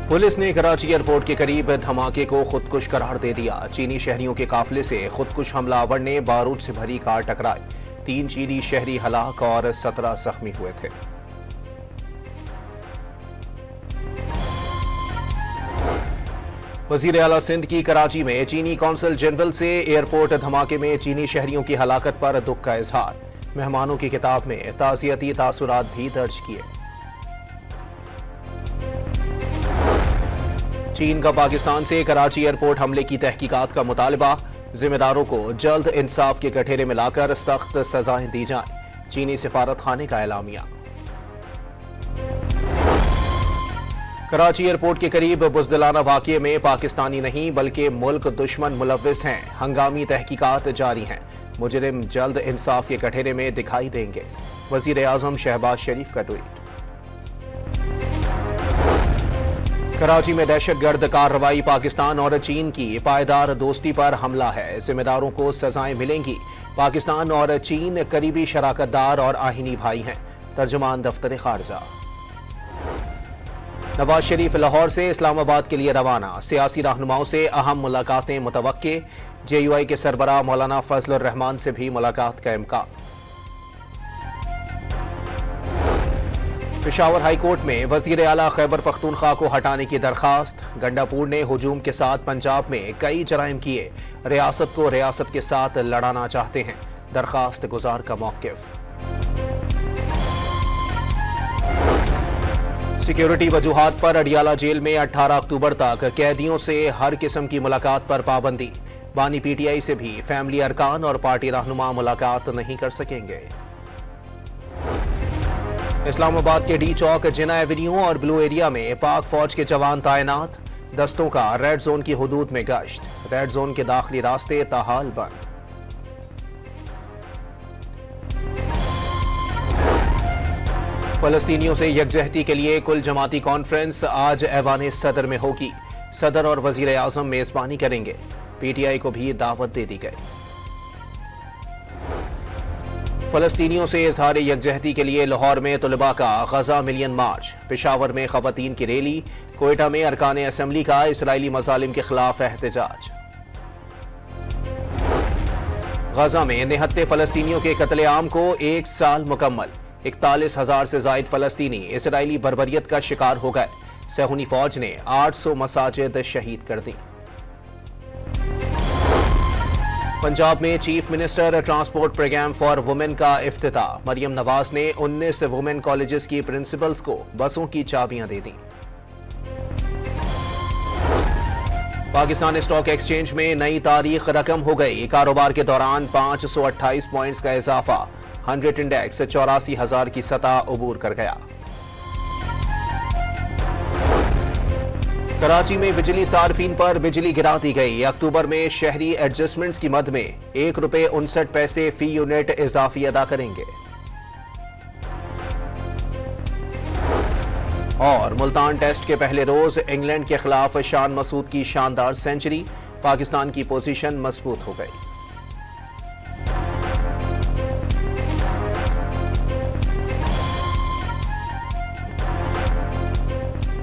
Police ने Karachi airport के करीब धमाके को खुदकुश करार दे दिया। चीनी शहरियों के काफिले से खुदकुश हमलावर ने बारूद से भरी कार टकराई। 3 चीनी शहरी हलाक और 17 जख्मी हुए थे। वजीर आला सिंध की कराची में चीनी कौंसल जनरल से एयरपोर्ट धमाके में चीनी शहरियों की हलाकत पर दुख का इजहार। मेहमानों की किताब में ताज़ियती तासुरात भी दर्ज किए। चीन का पाकिस्तान से कराची एयरपोर्ट हमले की तहकीकात का मुतालबा। जिम्मेदारों को जल्द इंसाफ के कठेरे में लाकर सख्त सजाएं दी जाएं। चीनी सिफारत खाने का एलामिया। कराची एयरपोर्ट के करीब बुज़दिलाना वाक़ये में पाकिस्तानी नहीं बल्कि मुल्क दुश्मन मुलव्विस हैं। हंगामी तहकीकात जारी हैं। मुजरिम जल्द इंसाफ के कठेरे में दिखाई देंगे। वज़ीर आज़म शहबाज शरीफ का ट्वीट। कराची में दहशतगर्द कार्रवाई। पाकिस्तान और चीन की पायदार दोस्ती पर हमला है। जिम्मेदारों को सजाएं मिलेंगी। पाकिस्तान और चीन करीबी शराकतदार और आहिनी भाई हैं। तर्जुमान दफ्तर खारजा। नवाज शरीफ लाहौर से इस्लामाबाद के लिए रवाना। सियासी रहनुमाओं से अहम मुलाकातें मुतवक्के। JUI के सरबराह मौलाना फजलुर रहमान से भी मुलाकात का इम्कान। पेशावर हाई कोर्ट में वजीर आला खैबर पख्तूनख्वा को हटाने की दरखास्त। गंडापुर ने हुजूम के साथ पंजाब में कई जराइम किए। रियासत को रियासत के साथ लड़ाना चाहते हैं। दरखास्त गुजार का मौक़िफ़। सिक्योरिटी वजूहात पर अडियाला जेल में 18 अक्टूबर तक कैदियों से हर किस्म की मुलाकात पर पाबंदी। बानी PTI से भी फैमिली अरकान और पार्टी रहनुमा मुलाकात नहीं कर सकेंगे। इस्लामाबाद के D चौक, जिना एवेन्यू और ब्लू एरिया में पाक फौज के जवान तैनात। दस्तों का रेड जोन की हुदूद में गश्त। रेड जोन के दाखिली रास्ते ताहाल बंद। फलस्तीनियों से यकजहती के लिए कुल जमाती कॉन्फ्रेंस आज ऐवान सदर में होगी। सदर और वजीर आजम मेजबानी करेंगे। PTI को भी दावत दे दी गई। फलस्तीनियों से इजहार यकजहती के लिए लाहौर में तुलबा का गजा मिलियन मार्च। पेशावर में खवातीन की रैली। कोयटा में अरकान असम्बली का इसराइली मजालिम के खिलाफ एहतजाज। गजा में निहत्ते फलस्तीनियों के कत्लेआम को 1 साल मुकम्मल। 41,000 से जायद फलस्तीनी इसराइली बर्बरियत का शिकार हो गए। सहूनी फौज ने 800 मसाजिद शहीद कर दी। पंजाब में chief minister transport program for women का इफ्तिताह। मरियम नवाज ने 19 वुमेन कॉलेजेस की प्रिंसिपल्स को बसों की चाबियां दे दी। पाकिस्तान स्टॉक एक्सचेंज में नई तारीख रकम हो गई। कारोबार के दौरान 528 पॉइंट्स का इजाफा। 100 इंडेक्स 84,000 की सतह अबूर कर गया। कराची में बिजली सार्फिन पर बिजली गिरा दी गई। अक्टूबर में शहरी एडजस्टमेंट्स की मद में ₹1.59 फी यूनिट इजाफी अदा करेंगे। और मुल्तान टेस्ट के पहले रोज इंग्लैंड के खिलाफ शान मसूद की शानदार सेंचुरी। पाकिस्तान की पोजीशन मजबूत हो गई।